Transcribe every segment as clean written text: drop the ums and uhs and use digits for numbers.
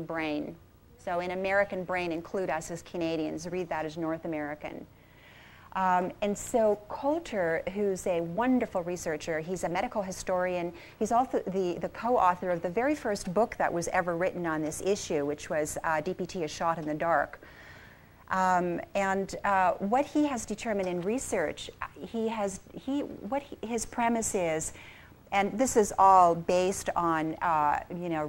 brain. So in American brain, include us as Canadians, read that as North American. And so Coulter, who's a wonderful researcher, he's a medical historian, he's also the co-author of the very first book that was ever written on this issue, which was DPT, A Shot in the Dark. What he has determined in research, his premise is, and this is all based on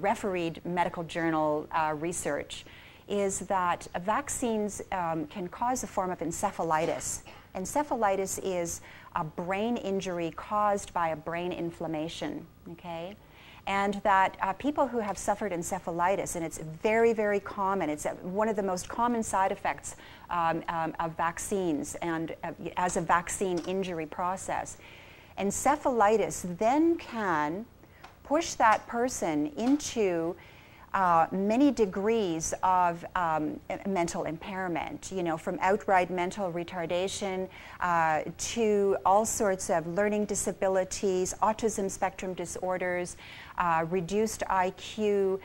refereed medical journal research, is that vaccines can cause a form of encephalitis. Encephalitis is a brain injury caused by a brain inflammation, okay? And that people who have suffered encephalitis, and it's very, very common, it's one of the most common side effects of vaccines and as a vaccine injury process. Encephalitis then can push that person into many degrees of mental impairment, from outright mental retardation to all sorts of learning disabilities, autism spectrum disorders, reduced IQ,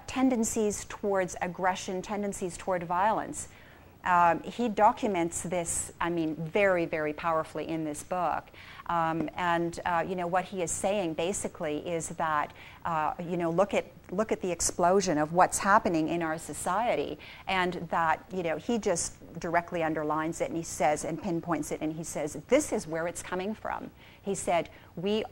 tendencies towards aggression, tendencies toward violence. He documents this, very, very powerfully in this book. What he is saying basically is that, look at the explosion of what's happening in our society, and that, he just directly underlines it, and he says, and pinpoints it, and he says, this is where it's coming from. He said,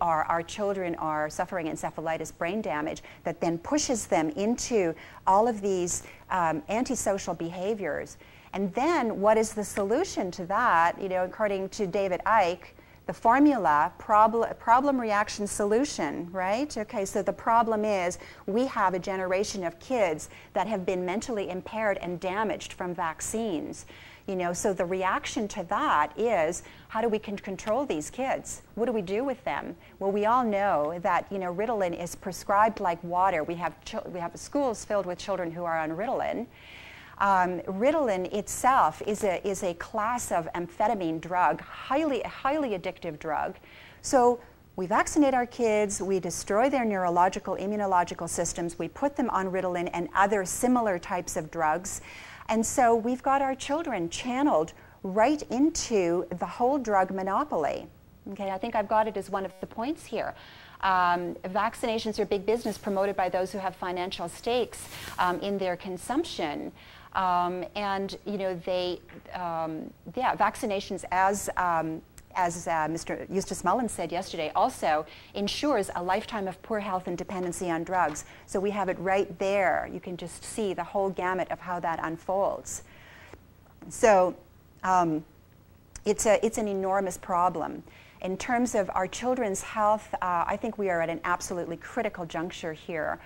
our children are suffering encephalitis, brain damage, that then pushes them into all of these antisocial behaviors. And then what is the solution to that? According to David Icke, the formula, problem, reaction, solution, right? Okay, so the problem is we have a generation of kids that have been mentally impaired and damaged from vaccines. So the reaction to that is, how do we control these kids? What do we do with them? Well, we all know that, Ritalin is prescribed like water. We have schools filled with children who are on Ritalin. Ritalin itself is a class of amphetamine drug, highly addictive drug. So we vaccinate our kids, we destroy their neurological, immunological systems, we put them on Ritalin and other similar types of drugs. And so we've got our children channeled right into the whole drug monopoly. Okay, I think I've got it as one of the points here. Vaccinations are big business promoted by those who have financial stakes in their consumption. Vaccinations, as Mr. Eustace Mullins said yesterday, also ensures a lifetime of poor health and dependency on drugs. So we have it right there. You can just see the whole gamut of how that unfolds. So it's an enormous problem. In terms of our children's health, I think we are at an absolutely critical juncture here.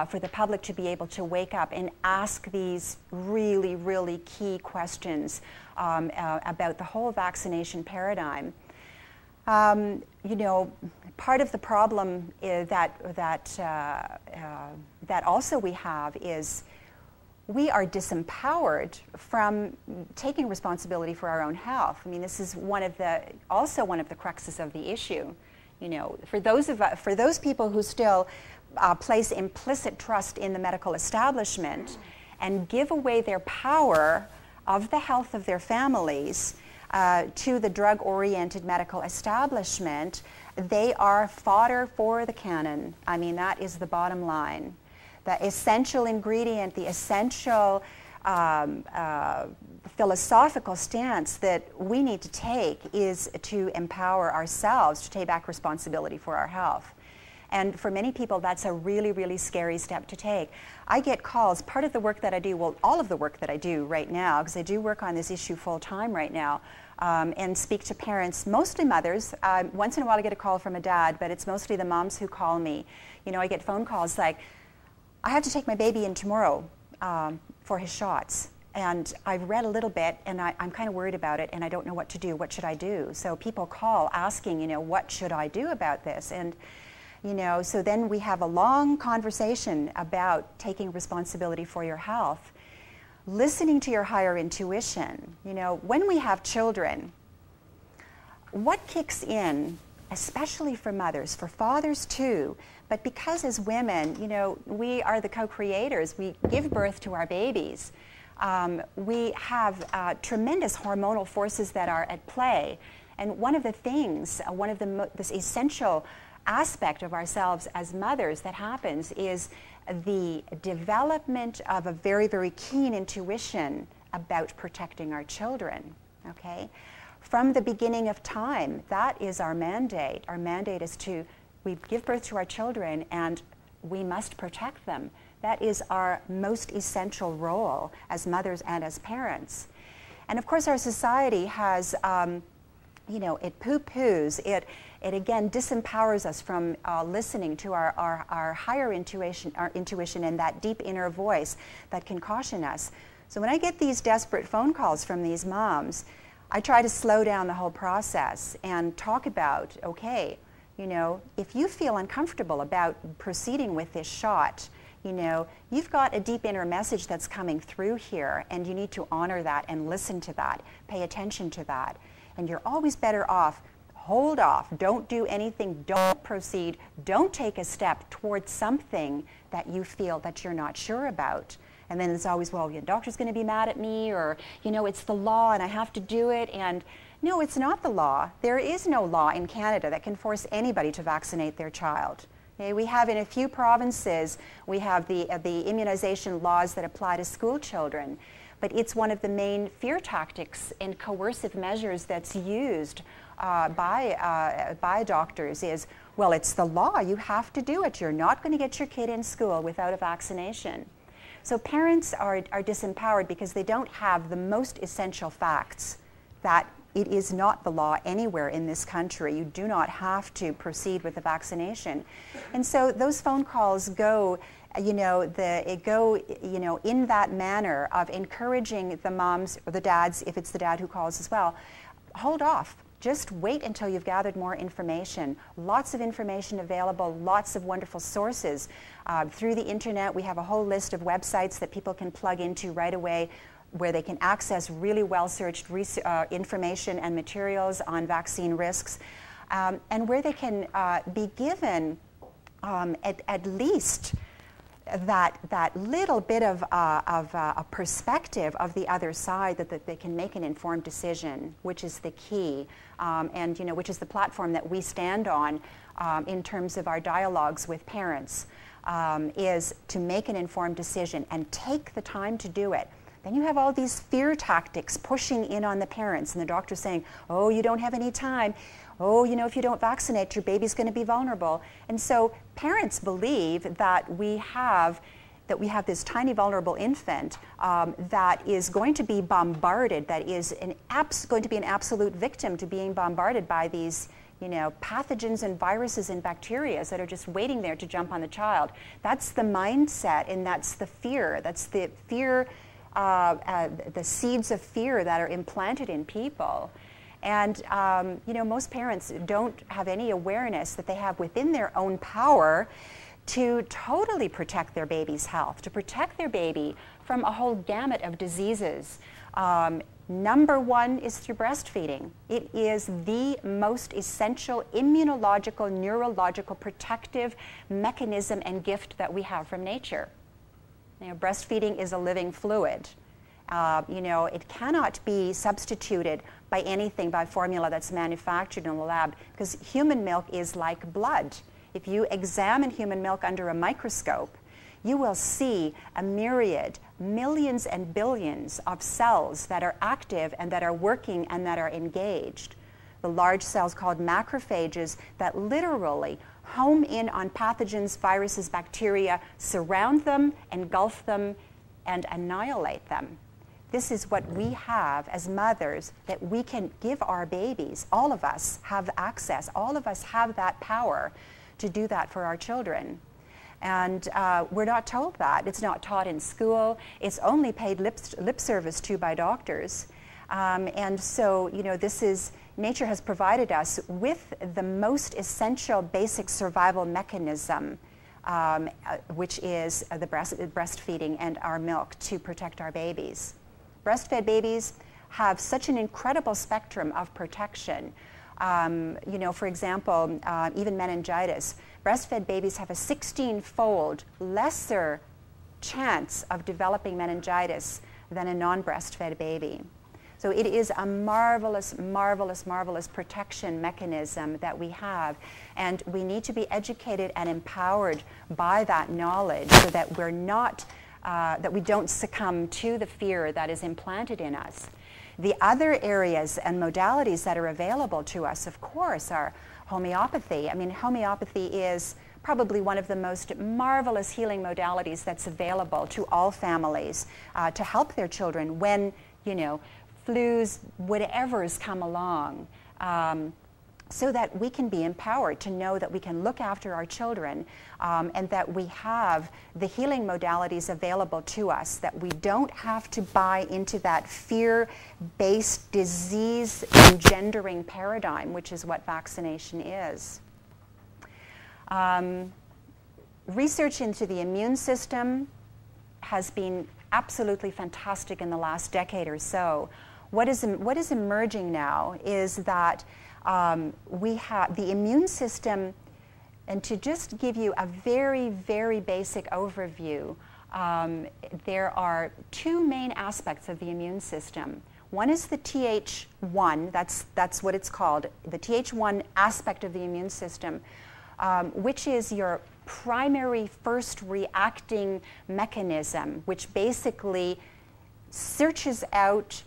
For the public to be able to wake up and ask these really, really key questions about the whole vaccination paradigm. Part of the problem is that also we have is we are disempowered from taking responsibility for our own health. This is also one of the cruxes of the issue. For those people who still place implicit trust in the medical establishment and give away their power of the health of their families to the drug-oriented medical establishment, they are fodder for the cannon. That is the bottom line. The essential ingredient, the essential philosophical stance that we need to take is to empower ourselves to take back responsibility for our health. And for many people, that's a really, really scary step to take. I get calls, part of the work that I do, well, all of the work that I do right now, because I do work on this issue full time right now, and speak to parents, mostly mothers. Once in a while I get a call from a dad, but it's mostly the moms who call me. I get phone calls like, I have to take my baby in tomorrow for his shots. And I've read a little bit, and I'm kind of worried about it, and I don't know what to do. What should I do? So people call asking, what should I do about this? And so then we have a long conversation about taking responsibility for your health, listening to your higher intuition. When we have children, what kicks in especially for mothers, for fathers too, but because as women, you know, we are the co-creators, we give birth to our babies. We have tremendous hormonal forces that are at play. And one of the things, this essential aspect of ourselves as mothers that happens is the development of a very, very keen intuition about protecting our children, okay? From the beginning of time, that is our mandate. Our mandate is we give birth to our children and we must protect them. That is our most essential role as mothers and as parents. And of course our society has, you know, it poo-poos, it again disempowers us from listening to our higher intuition, and that deep inner voice that can caution us. So when I get these desperate phone calls from these moms, I try to slow down the whole process and talk about, okay, you know, if you feel uncomfortable about proceeding with this shot, you know, you've got a deep inner message that's coming through here, and you need to honor that and listen to that, pay attention to that. And you're always better off, hold off, don't do anything, don't proceed, don't take a step towards something that you feel that you're not sure about. And then it's always, well, the doctor's going to be mad at me, or, you know, it's the law and I have to do it. And no, it's not the law. There is no law in Canada that can force anybody to vaccinate their child. Okay, we have in a few provinces, we have the immunization laws that apply to school children. But it's one of the main fear tactics and coercive measures that's used by doctors is, well, it's the law. You have to do it. You're not going to get your kid in school without a vaccination. So parents are disempowered because they don't have the most essential facts that it is not the law anywhere in this country. You do not have to proceed with the vaccination. And so those phone calls go, you know, in that manner of encouraging the moms or the dads, if it's the dad who calls as well, hold off. Just wait until you've gathered more information. Lots of information available, lots of wonderful sources. Through the internet, we have a whole list of websites that people can plug into right away where they can access really well-searched information and materials on vaccine risks, and where they can be given at least that little bit of a perspective of the other side, that they can make an informed decision, which is the key, and you know, which is the platform that we stand on in terms of our dialogues with parents, is to make an informed decision and take the time to do it. Then you have all these fear tactics pushing in on the parents, and the doctor saying, oh, you don't have any time. Oh, you know, if you don't vaccinate, your baby's going to be vulnerable. And so parents believe that we have this tiny vulnerable infant that is going to be bombarded, that is going to be an absolute victim to being bombarded by these, you know, pathogens and viruses and bacteria that are just waiting there to jump on the child. That's the mindset, and that's the fear. That's the fear, the seeds of fear that are implanted in people. And you know, most parents don't have any awareness that they have within their own power to totally protect their baby's health, to protect their baby from a whole gamut of diseases. Number one is through breastfeeding. It is the most essential immunological, neurological, protective mechanism and gift that we have from nature. You know, breastfeeding is a living fluid. You know, it cannot be substituted by anything, by formula that's manufactured in the lab, because human milk is like blood. If you examine human milk under a microscope, you will see a myriad, millions and billions of cells that are active and that are working and that are engaged. The large cells called macrophages that literally home in on pathogens, viruses, bacteria, surround them, engulf them, and annihilate them. This is what we have as mothers that we can give our babies. All of us have access. All of us have that power to do that for our children. And we're not told that. It's not taught in school. It's only paid lip service to by doctors. And so, you know, nature has provided us with the most essential basic survival mechanism, which is the breastfeeding and our milk to protect our babies. Breastfed babies have such an incredible spectrum of protection. You know, for example, even meningitis. Breastfed babies have a 16-fold lesser chance of developing meningitis than a non-breastfed baby. So it is a marvelous, marvelous, marvelous protection mechanism that we have, and we need to be educated and empowered by that knowledge so that we're not, that we don't succumb to the fear that is implanted in us. The other areas and modalities that are available to us, of course, are homeopathy. I mean, homeopathy is probably one of the most marvelous healing modalities that's available to all families to help their children when, you know, flus, whatever's come along, so that we can be empowered to know that we can look after our children and that we have the healing modalities available to us, that we don't have to buy into that fear-based disease-engendering paradigm, which is what vaccination is. Research into the immune system has been absolutely fantastic in the last decade or so. What is emerging now is that we have the immune system, and to just give you a very, very basic overview, there are two main aspects of the immune system. One is the Th1, that's what it's called, the Th1 aspect of the immune system, which is your primary first reacting mechanism, which basically searches out,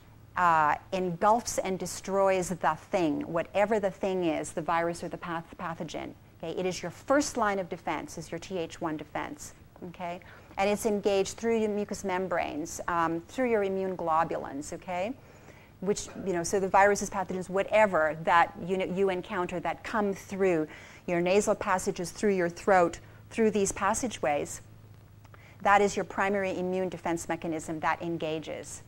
engulfs and destroys the thing, whatever the thing is, the virus or the pathogen. Okay? It is your first line of defense, is your Th1 defense. Okay? And it's engaged through your mucous membranes, through your immune globulins, okay? Which, you know, so the viruses, pathogens, whatever that you encounter that come through your nasal passages, through your throat, through these passageways, that is your primary immune defense mechanism that engages.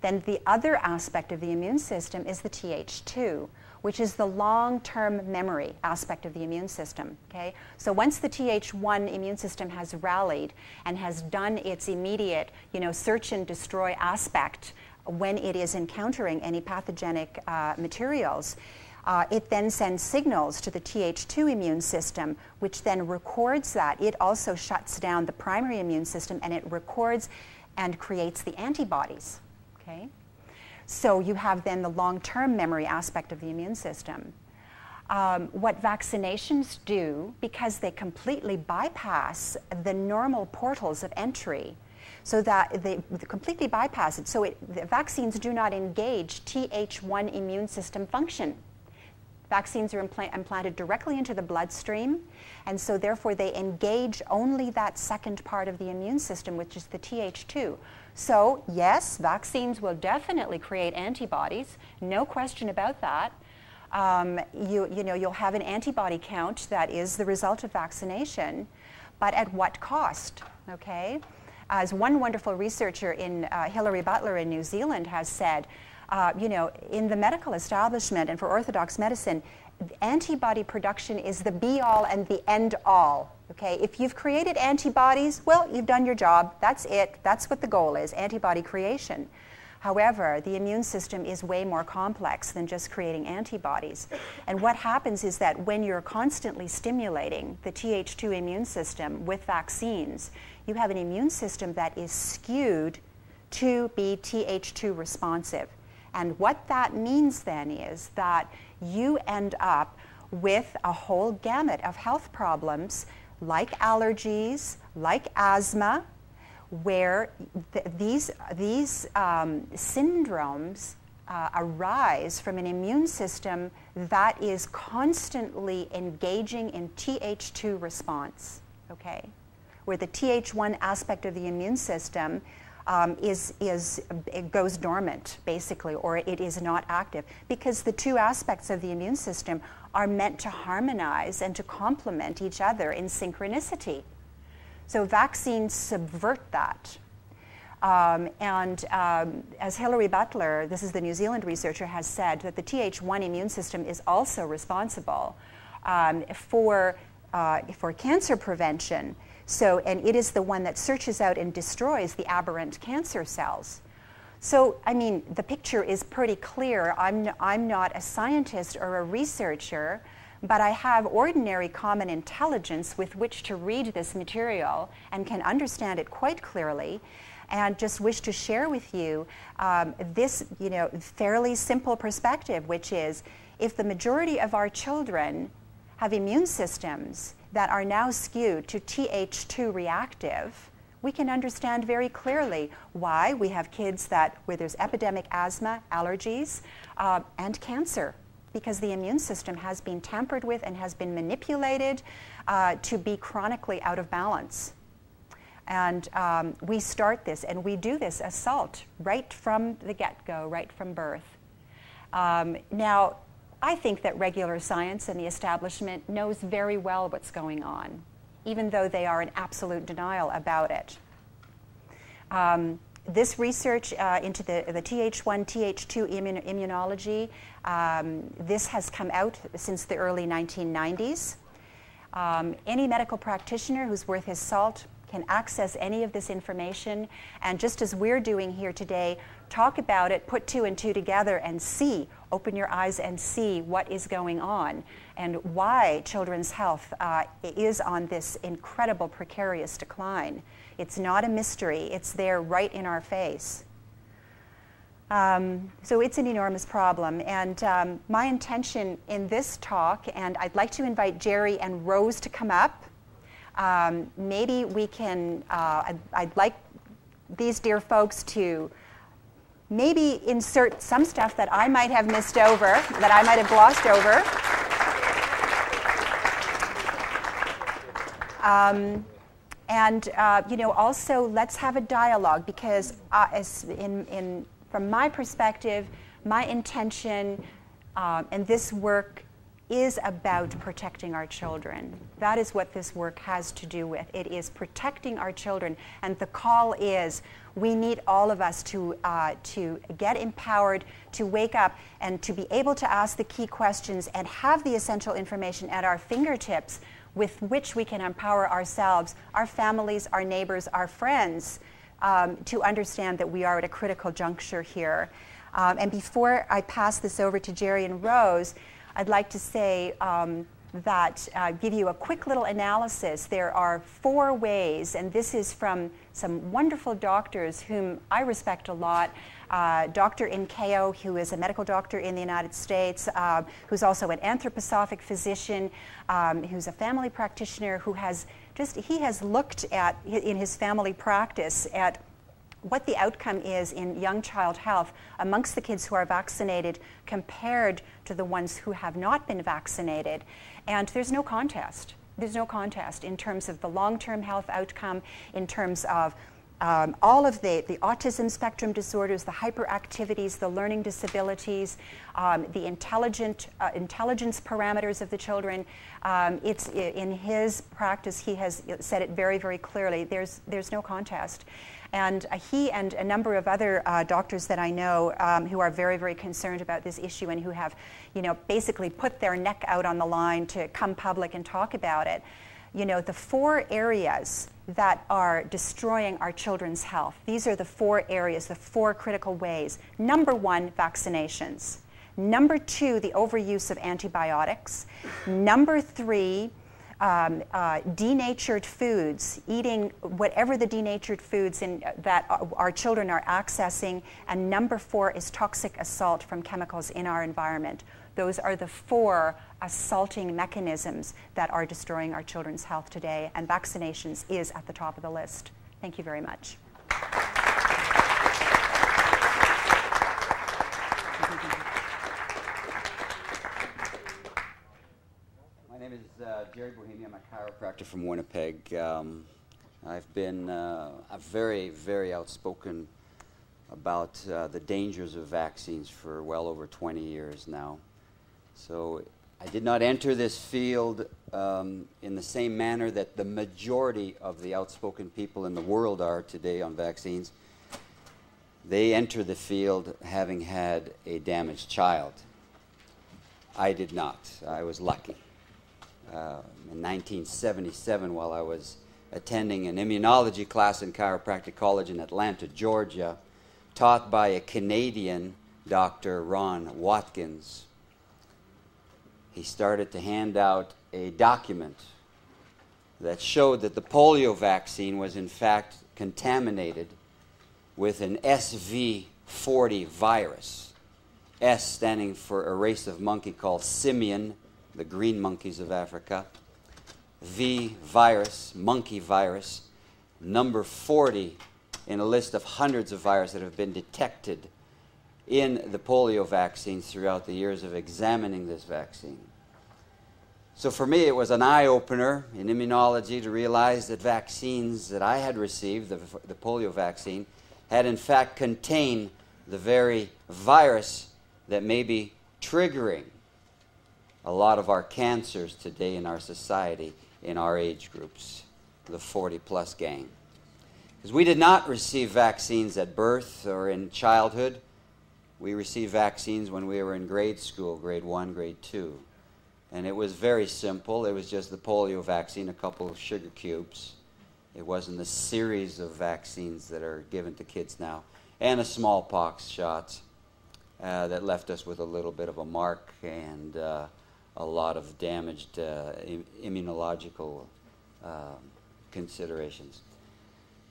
Then the other aspect of the immune system is the Th2, which is the long-term memory aspect of the immune system. Okay? So once the Th1 immune system has rallied and has done its immediate, you know, search and destroy aspect when it is encountering any pathogenic materials, it then sends signals to the Th2 immune system, which then records that. It also shuts down the primary immune system, and it records and creates the antibodies. Okay? So you have then the long-term memory aspect of the immune system. What vaccinations do, because they completely bypass the normal portals of entry, so that they completely bypass it, so the vaccines do not engage Th1 immune system function. Vaccines are implanted directly into the bloodstream, and so therefore they engage only that second part of the immune system, which is the Th2. So yes, vaccines will definitely create antibodies, no question about that. You'll have an antibody count that is the result of vaccination, but at what cost, okay? As one wonderful researcher in Hilary Butler in New Zealand has said, you know, in the medical establishment and for orthodox medicine, antibody production is the be-all and the end-all. Okay, if you've created antibodies, well, you've done your job. That's it. That's what the goal is, antibody creation. However, the immune system is way more complex than just creating antibodies. And what happens is that when you're constantly stimulating the Th2 immune system with vaccines, you have an immune system that is skewed to be Th2 responsive. And what that means then is that you end up with a whole gamut of health problems like allergies, like asthma, where these syndromes arise from an immune system that is constantly engaging in Th2 response, okay? Where the Th1 aspect of the immune system it goes dormant, basically, or it is not active, because the two aspects of the immune system are meant to harmonize and to complement each other in synchronicity. So vaccines subvert that. As Hilary Butler, this is the New Zealand researcher, has said, that the Th1 immune system is also responsible for cancer prevention. So, and it is the one that searches out and destroys the aberrant cancer cells. So, I mean, the picture is pretty clear. I'm not a scientist or a researcher, but I have ordinary common intelligence with which to read this material and can understand it quite clearly, and just wish to share with you this, fairly simple perspective, which is if the majority of our children have immune systems that are now skewed to Th2 reactive, we can understand very clearly why we have kids where there's epidemic asthma, allergies, and cancer, because the immune system has been tampered with and has been manipulated to be chronically out of balance. And we start this, and we do this assault right from the get-go, right from birth. Now, I think that regular science and the establishment knows very well what's going on, even though they are in absolute denial about it. This research into the Th1, Th2 immunology, this has come out since the early 1990s. Any medical practitioner who's worth his salt can access any of this information, and just as we're doing here today, talk about it, put two and two together and see, open your eyes and see what is going on and why children's health is on this incredible precarious decline. It's not a mystery, it's there right in our face. So it's an enormous problem, and my intention in this talk, and I'd like to invite Jerry and Rose to come up. Maybe we can, I'd like these dear folks to maybe insert some stuff that I might have missed over, that I might have glossed over. Also let's have a dialogue, because from my perspective, my intention and this work is about protecting our children. That is what this work has to do with. It is protecting our children, and the call is we need all of us to get empowered, to wake up, and to be able to ask the key questions and have the essential information at our fingertips with which we can empower ourselves, our families, our neighbors, our friends, to understand that we are at a critical juncture here. And before I pass this over to Jerry and Rose, I'd like to say give you a quick little analysis. There are 4 ways, and this is from some wonderful doctors whom I respect a lot. Dr. Nkeo, who is a medical doctor in the United States, who's also an anthroposophic physician, who's a family practitioner, who has he has looked at, in his family practice, at what the outcome is in young child health amongst the kids who are vaccinated compared to the ones who have not been vaccinated. And there's no contest. There's no contest in terms of the long-term health outcome, in terms of all of the autism spectrum disorders, the hyperactivities, the learning disabilities, the intelligence parameters of the children. It's in his practice, he has said it very, very clearly. There's no contest. And he and a number of other doctors that I know who are very, very concerned about this issue and who have, basically put their neck out on the line to come public and talk about it. The 4 areas that are destroying our children's health, these are the 4 areas, the 4 critical ways. Number 1, vaccinations. Number 2, the overuse of antibiotics. Number 3, denatured foods, eating whatever the denatured foods that our children are accessing. And number 4 is toxic assault from chemicals in our environment. Those are the 4 assaulting mechanisms that are destroying our children's health today, and vaccinations is at the top of the list. Thank you very much. My name is Jerry Bohemier. I'm a chiropractor from Winnipeg. I've been very, very outspoken about the dangers of vaccines for well over 20 years now. So I did not enter this field in the same manner that the majority of the outspoken people in the world are today on vaccines. They enter the field having had a damaged child. I did not. I was lucky. In 1977, while I was attending an immunology class in chiropractic college in Atlanta, Georgia, taught by a Canadian, Dr. Ron Watkins. He started to hand out a document that showed that the polio vaccine was in fact contaminated with an SV40 virus. S standing for a race of monkey called simian, the green monkeys of Africa. V virus, monkey virus. Number 40 in a list of hundreds of viruses that have been detected in the polio vaccines throughout the years of examining this vaccine. So for me, it was an eye-opener in immunology to realize that vaccines that I had received, the polio vaccine, had in fact contained the very virus that may be triggering a lot of our cancers today in our society, in our age groups, the 40-plus gang. Because we did not receive vaccines at birth or in childhood. We received vaccines when we were in grade school, grade 1, grade 2. And it was very simple. It was just the polio vaccine, a couple of sugar cubes. It wasn't the series of vaccines that are given to kids now. And a smallpox shot that left us with a little bit of a mark and a lot of damaged immunological considerations.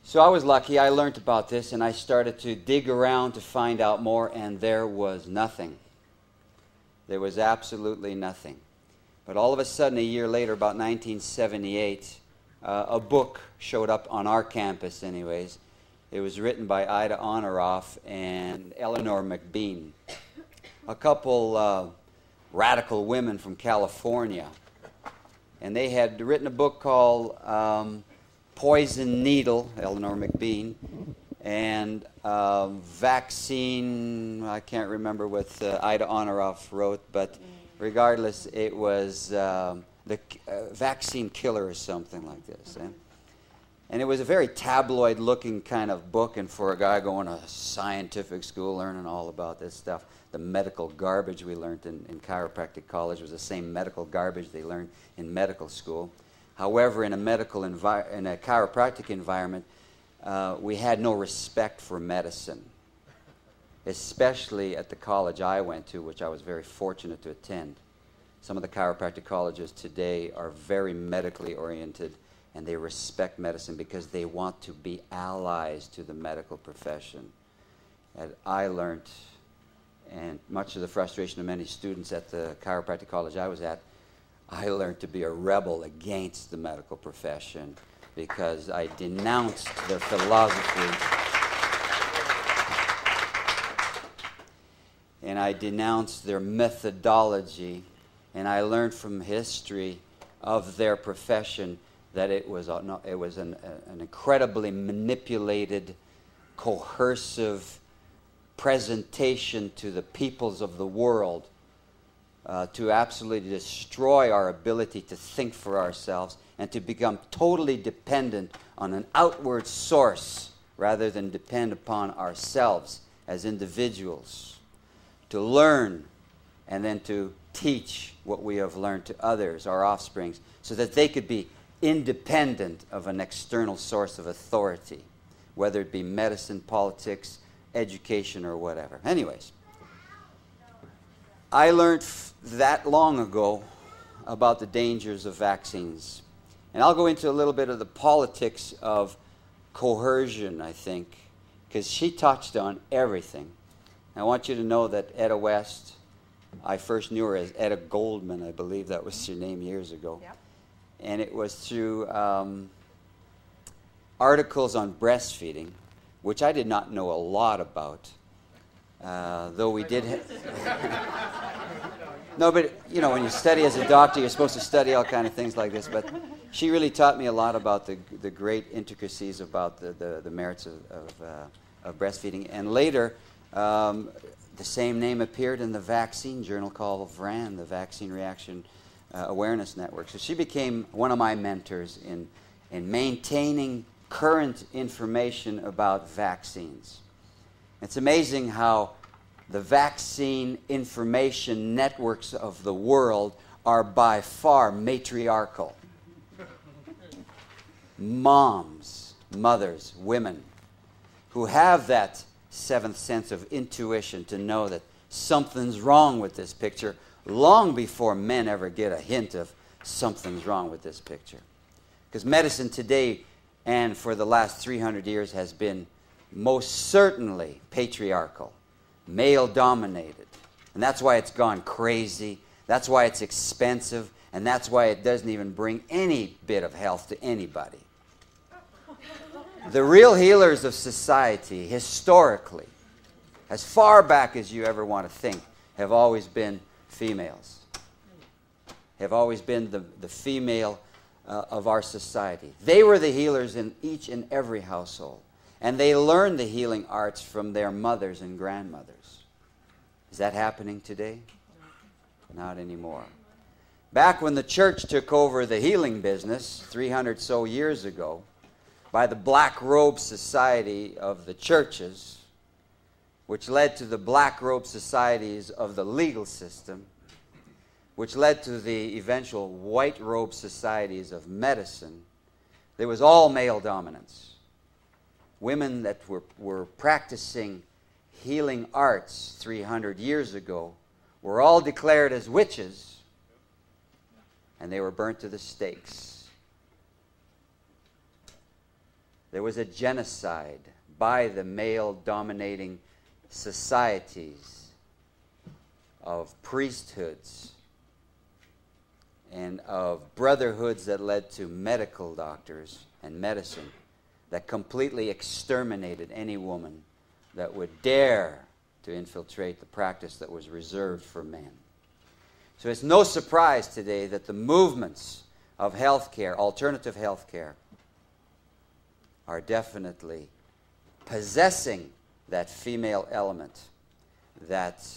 So I was lucky. I learned about this, and I started to dig around to find out more, and there was nothing. There was absolutely nothing. But all of a sudden, a year later, about 1978, a book showed up on our campus anyways. It was written by Edda West and Eleanor McBean, a couple radical women from California. And they had written a book called Poison Needle, Eleanor McBean, and Vaccine, I can't remember what Edda West wrote, but regardless, it was the Vaccine Killer or something like this. And it was a very tabloid-looking kind of book, and for a guy going to scientific school learning all about this stuff, the medical garbage we learned in chiropractic college was the same medical garbage they learned in medical school. However, in a chiropractic environment, we had no respect for medicine, especially at the college I went to, which I was very fortunate to attend. Some of the chiropractic colleges today are very medically oriented, and they respect medicine because they want to be allies to the medical profession. And I learned, and much of the frustration of many students at the chiropractic college I was at, I learned to be a rebel against the medical profession because I denounced their philosophy and I denounced their methodology, and I learned from history of their profession that it was an incredibly manipulated, coercive presentation to the peoples of the world to absolutely destroy our ability to think for ourselves and to become totally dependent on an outward source rather than depend upon ourselves as individuals, to learn and then to teach what we have learned to others, our offsprings, so that they could be independent of an external source of authority, whether it be medicine, politics, education, or whatever. Anyways, I learned that long ago about the dangers of vaccines. And I'll go into a little bit of the politics of coercion, I think, because she touched on everything. I want you to know that Edda West, I first knew her as Etta Goldman, I believe that was her name years ago. Yep. And it was through articles on breastfeeding, which I did not know a lot about, though we did No, but, you know, when you study as a doctor, you're supposed to study all kind of things like this. But she really taught me a lot about the great intricacies about the merits of breastfeeding. And later, the same name appeared in the vaccine journal called VRAN, the Vaccine Reaction Awareness Network. So she became one of my mentors in maintaining current information about vaccines. It's amazing how the vaccine information networks of the world are by far matriarchal. Moms, mothers, women who have that seventh sense of intuition to know that something's wrong with this picture long before men ever get a hint of something's wrong with this picture. Because medicine today and for the last 300 years has been most certainly patriarchal, male-dominated. And that's why it's gone crazy. That's why it's expensive. And that's why it doesn't even bring any bit of health to anybody. The real healers of society, historically, as far back as you ever want to think, have always been females. Have always been the female of our society. They were the healers in each and every household. And they learned the healing arts from their mothers and grandmothers. Is that happening today? Not anymore. Back when the church took over the healing business 300 so years ago, by the black robe society of the churches, which led to the black robe societies of the legal system, which led to the eventual white robe societies of medicine, there was all male dominance. Women that were practicing healing arts 300 years ago were all declared as witches, and they were burnt to the stakes. There was a genocide by the male-dominating societies of priesthoods and of brotherhoods that led to medical doctors and medicine that completely exterminated any woman that would dare to infiltrate the practice that was reserved for men. So it's no surprise today that the movements of healthcare, alternative healthcare, are definitely possessing that female element, that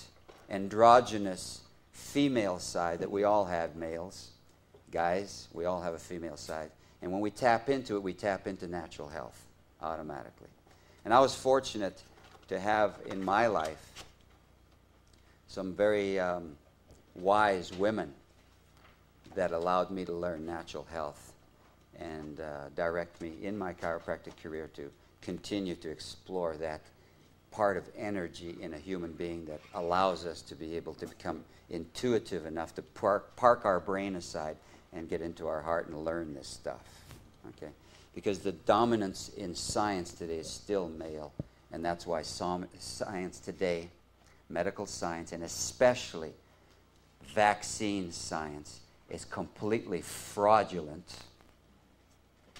androgynous female side that we all have, males, guys, we all have a female side. And when we tap into it, we tap into natural health automatically. And I was fortunate to have in my life some very wise women that allowed me to learn natural health and direct me in my chiropractic career to continue to explore that part of energy in a human being that allows us to be able to become intuitive enough to park our brain aside and get into our heart and learn this stuff. Okay? Because the dominance in science today is still male, and that's why science today, medical science, and especially vaccine science, is completely fraudulent.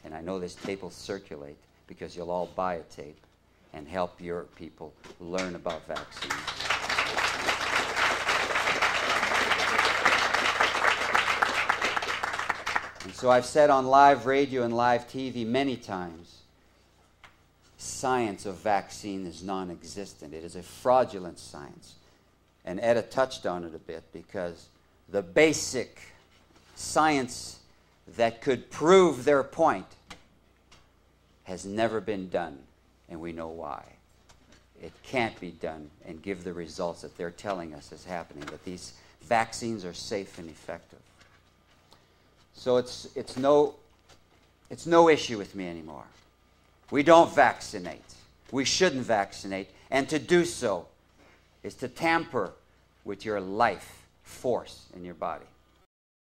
And I know this tape will circulate because you'll all buy a tape and help your people learn about vaccines. And so I've said on live radio and live TV many times, science of vaccine is non-existent. It is a fraudulent science. And Edda touched on it a bit because the basic science that could prove their point has never been done, and we know why. It can't be done and give the results that they're telling us is happening, that these vaccines are safe and effective. So it's no issue with me anymore. We don't vaccinate. We shouldn't vaccinate, and to do so is to tamper with your life force in your body.